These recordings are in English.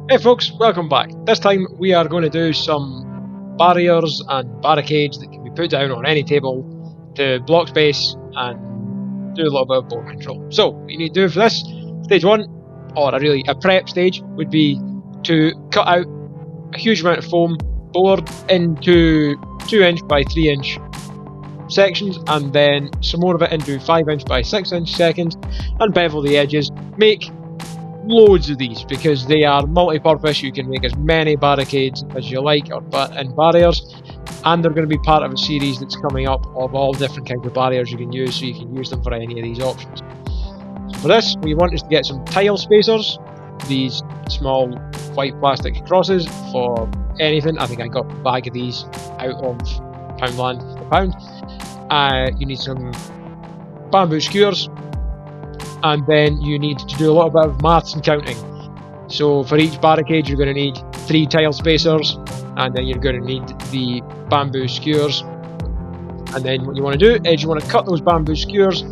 Hey folks, welcome back. This time we are going to do some barriers and barricades that can be put down on any table to block space and do a little bit of board control. So what you need to do for this, stage one, or a prep stage, would be to cut out a huge amount of foam board into 2" by 3" sections, and then some more of it into 5" by 6" sections, and bevel the edges. Make loads of these because they are multi-purpose. You can make as many barricades as you like and barriers, and they're going to be part of a series that's coming up of all different kinds of barriers you can use, so you can use them for any of these options. So for this, what we want is to get some tile spacers, these small white plastic crosses for anything. I think I got a bag of these out of Poundland for the pound. You need some bamboo skewers, and then you need to do a little bit of maths and counting. So for each barricade you're going to need 3 tile spacers, and then you're going to need the bamboo skewers. And then what you want to do is you want to cut those bamboo skewers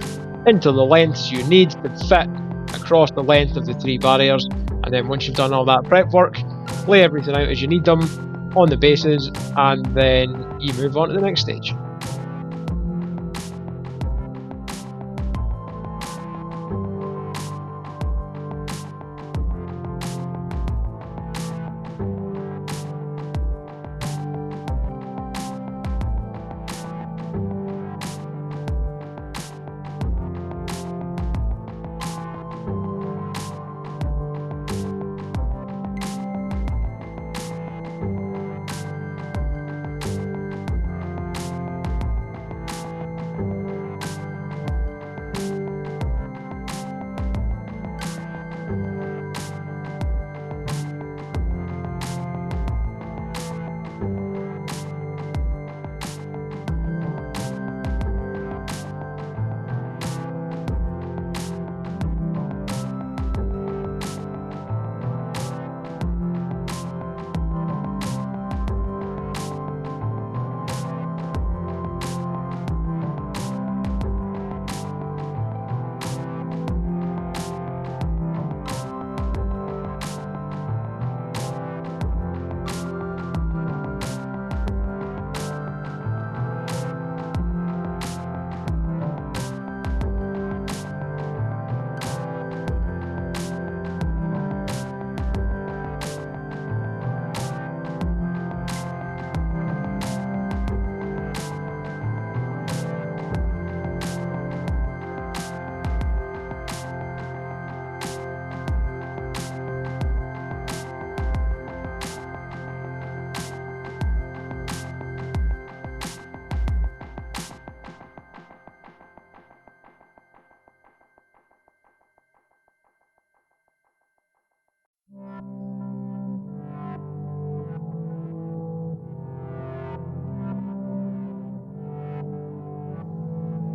into the lengths you need to fit across the length of the 3 barriers. And then once you've done all that prep work, lay everything out as you need them on the bases, and then you move on to the next stage.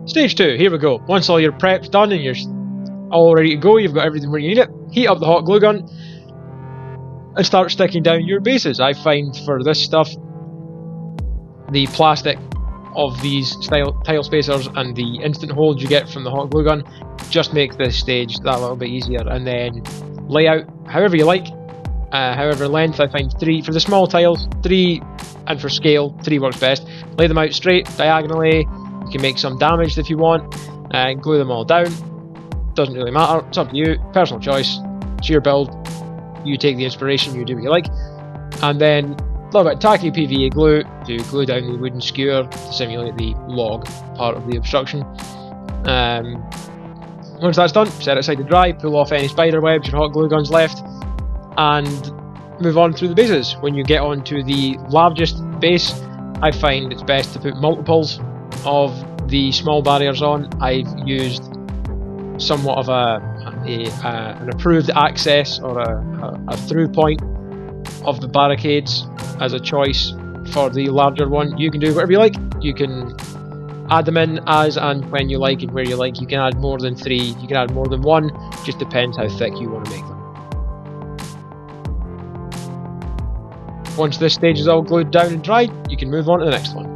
Stage 2, here we go. Once all your prep's done and you're all ready to go, you've got everything where you need it, heat up the hot glue gun and start sticking down your bases. I find for this stuff, the plastic of these tile spacers and the instant hold you get from the hot glue gun just make this stage that little bit easier. And then lay out however you like, however length. I find 3 for the small tiles, 3, and for scale 3 works best. Lay them out straight, diagonally. You can make some damage if you want, and glue them all down. Doesn't really matter, it's up to you, personal choice, it's your build, you take the inspiration, you do what you like. And then a little bit of tacky PVA glue to glue down the wooden skewer to simulate the log part of the obstruction. Once that's done, set it aside to dry, pull off any spider webs your hot glue gun's left, and move on through the bases. When you get onto the largest base, I find it's best to put multiples of the small barriers on. I've used somewhat of an approved access or a through point of the barricades as a choice for the larger one. You can do whatever you like. You can add them in as and when you like and where you like. You can add more than 3, you can add more than 1, just depends how thick you want to make them. Once this stage is all glued down and dried, you can move on to the next one.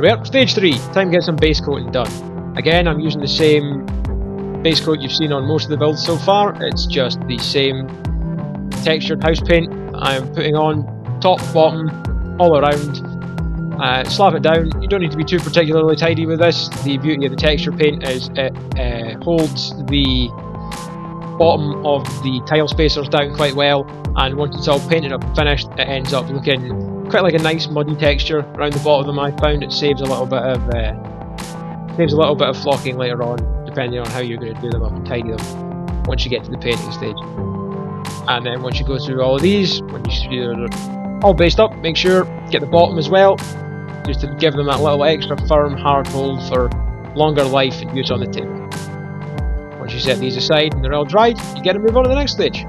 we are. Stage 3, time to get some base coating done. Again, I'm using the same base coat you've seen on most of the builds so far. It's just the same textured house paint I am putting on, top, bottom, all around. Slap it down. You don't need to be too particularly tidy with this. The beauty of the texture paint is it holds the bottom of the tile spacers down quite well, and once it's all painted up and finished, it ends up looking quite like a nice muddy texture around the bottom of them. I found it saves a little bit of flocking later on, depending on how you're going to do them up and tidy them once you get to the painting stage. And then once you go through all of these, when you're all based up, make sure get the bottom as well, just to give them that little extra firm hard hold for longer life and use on the table. Once you set these aside and they're all dried, you get to move on to the next stage.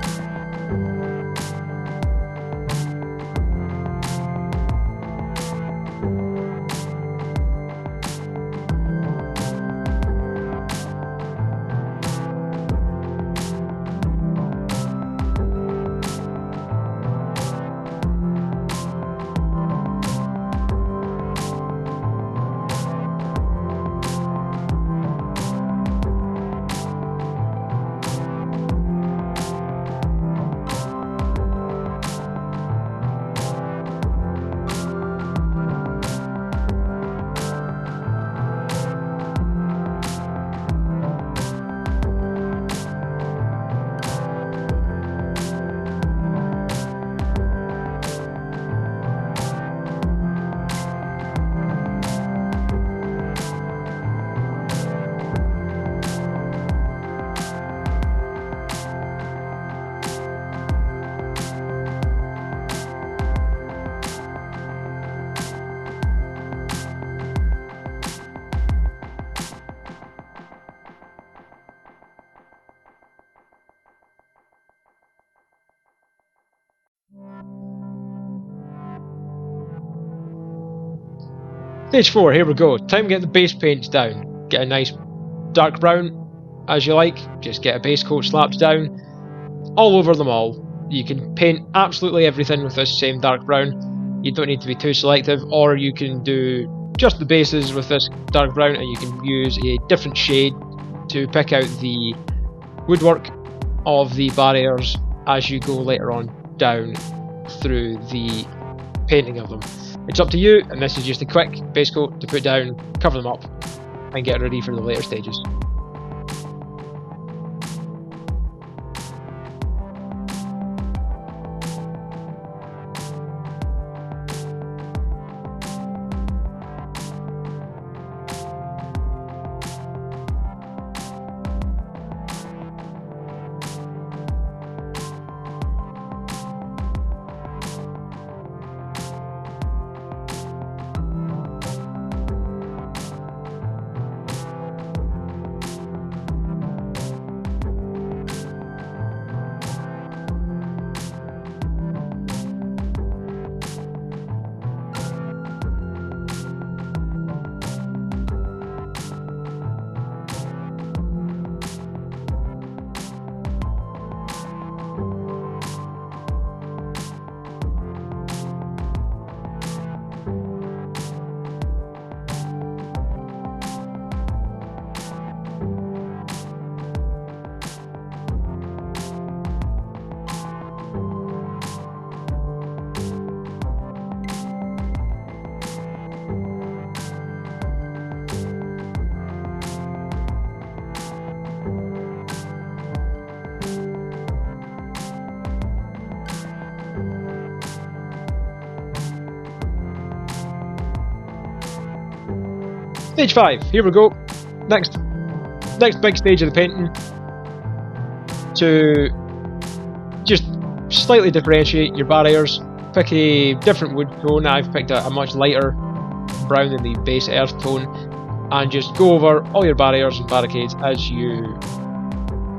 Stage 4, here we go. Time to get the base paints down. Get a nice dark brown, as you like. Just get a base coat slapped down all over them all. You can paint absolutely everything with this same dark brown. You don't need to be too selective, or you can do just the bases with this dark brown and you can use a different shade to pick out the woodwork of the barriers as you go later on down through the painting of them. It's up to you, and this is just a quick base coat to put down, cover them up, and get ready for the later stages. Stage 5, here we go. Next big stage of the painting. To just slightly differentiate your barriers, pick a different wood tone. I've picked a much lighter brown than the base earth tone, and just go over all your barriers and barricades as you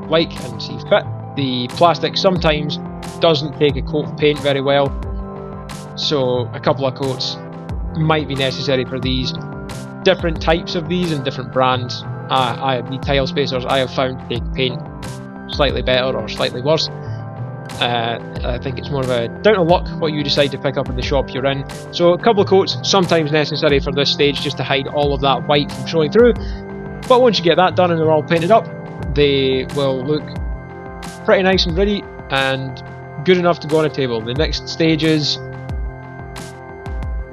like and see fit. The plastic sometimes doesn't take a coat of paint very well, so a couple of coats might be necessary for these. Different types of these and different brands. The tile spacers I have found take paint slightly better or slightly worse. I think it's more of a down to luck what you decide to pick up in the shop you're in. So a couple of coats, sometimes necessary for this stage just to hide all of that white from showing through. But once you get that done and they're all painted up, they will look pretty nice and ready and good enough to go on a table. The next stages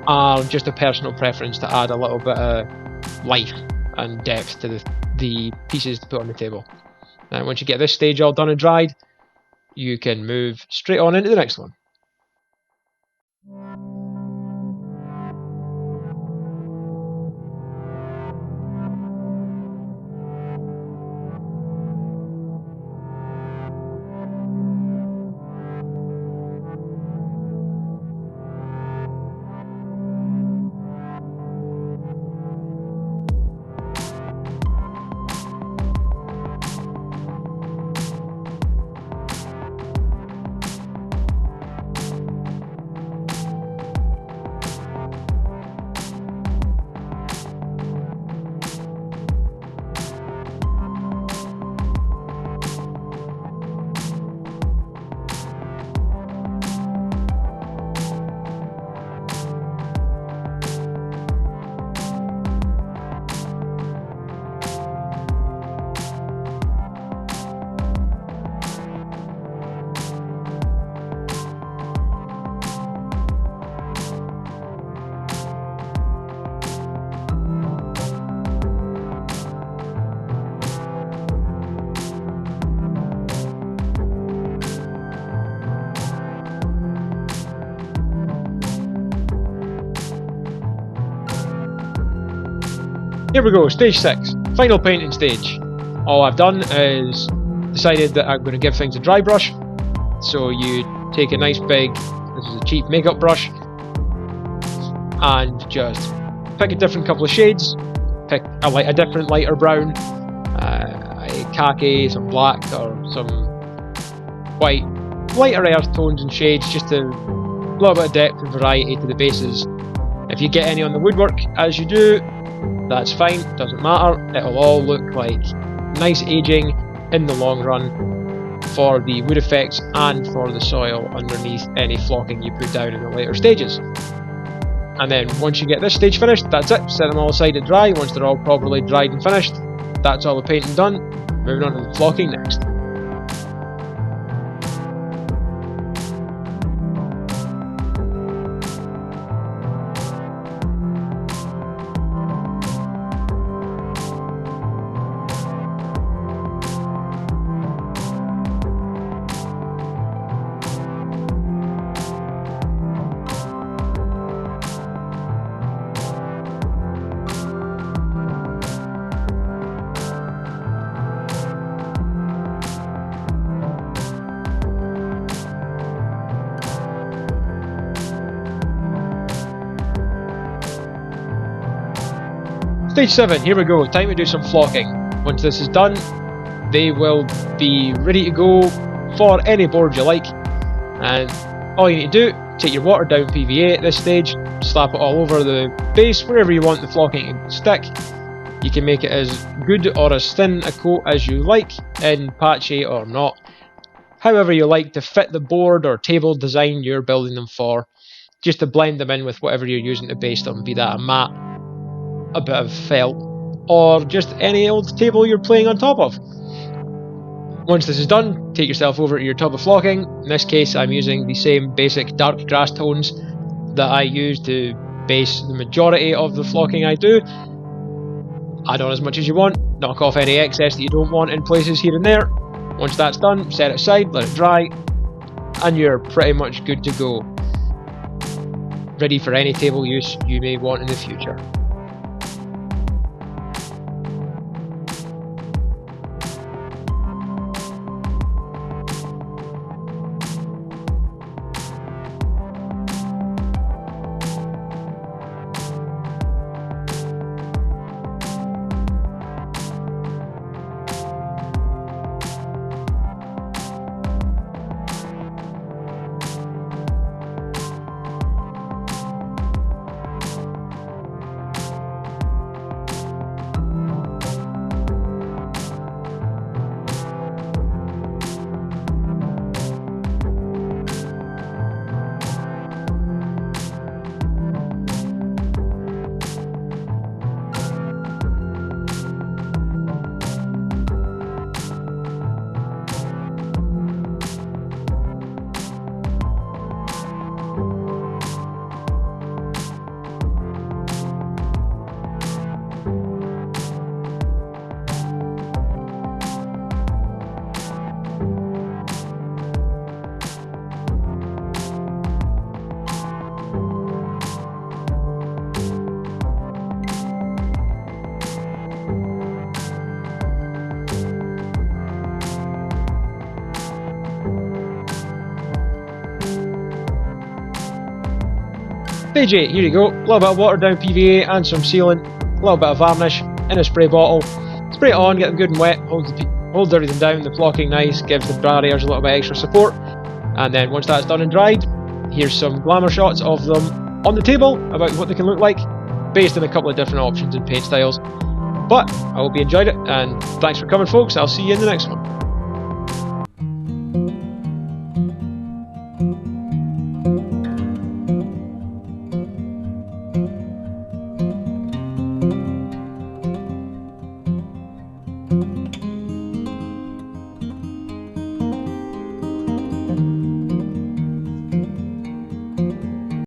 are just a personal preference to add a little bit of life and depth to the pieces to put on the table. And once you get this stage all done and dried, you can move straight on into the next one. Here we go, stage 6, final painting stage. All I've done is decided that I'm going to give things a dry brush. So you take a nice big, this is a cheap makeup brush, and just pick a different couple of shades. Pick a different lighter brown, a khaki, some black, or some white, lighter earth tones and shades, just a little bit of depth and variety to the bases. If you get any on the woodwork as you do, that's fine, doesn't matter, it'll all look like nice aging in the long run for the wood effects and for the soil underneath any flocking you put down in the later stages. And then once you get this stage finished, that's it, set them all aside to dry. Once they're all properly dried and finished, that's all the painting done. Moving on to the flocking next. Stage 7, here we go, time to do some flocking. Once this is done, they will be ready to go for any board you like. And all you need to do, take your watered down PVA at this stage, slap it all over the base, wherever you want the flocking to stick. You can make it as good or as thin a coat as you like, in patchy or not. However you like to fit the board or table design you're building them for, just to blend them in with whatever you're using to base them, be that a mat, a bit of felt, or just any old table you're playing on top of. Once this is done, take yourself over to your tub of flocking. In this case, I'm using the same basic dark grass tones that I use to base the majority of the flocking I do. Add on as much as you want, knock off any excess that you don't want in places here and there. Once that's done, set it aside, let it dry, and you're pretty much good to go. Ready for any table use you may want in the future. Stage 8, here you go. A little bit of watered down PVA and some sealant, a little bit of varnish in a spray bottle. Spray it on, get them good and wet, holds everything down, the flocking nice, gives the barriers a little bit extra support. And then once that's done and dried, here's some glamour shots of them on the table about what they can look like, based on a couple of different options and paint styles. But I hope you enjoyed it, and thanks for coming folks, I'll see you in the next one.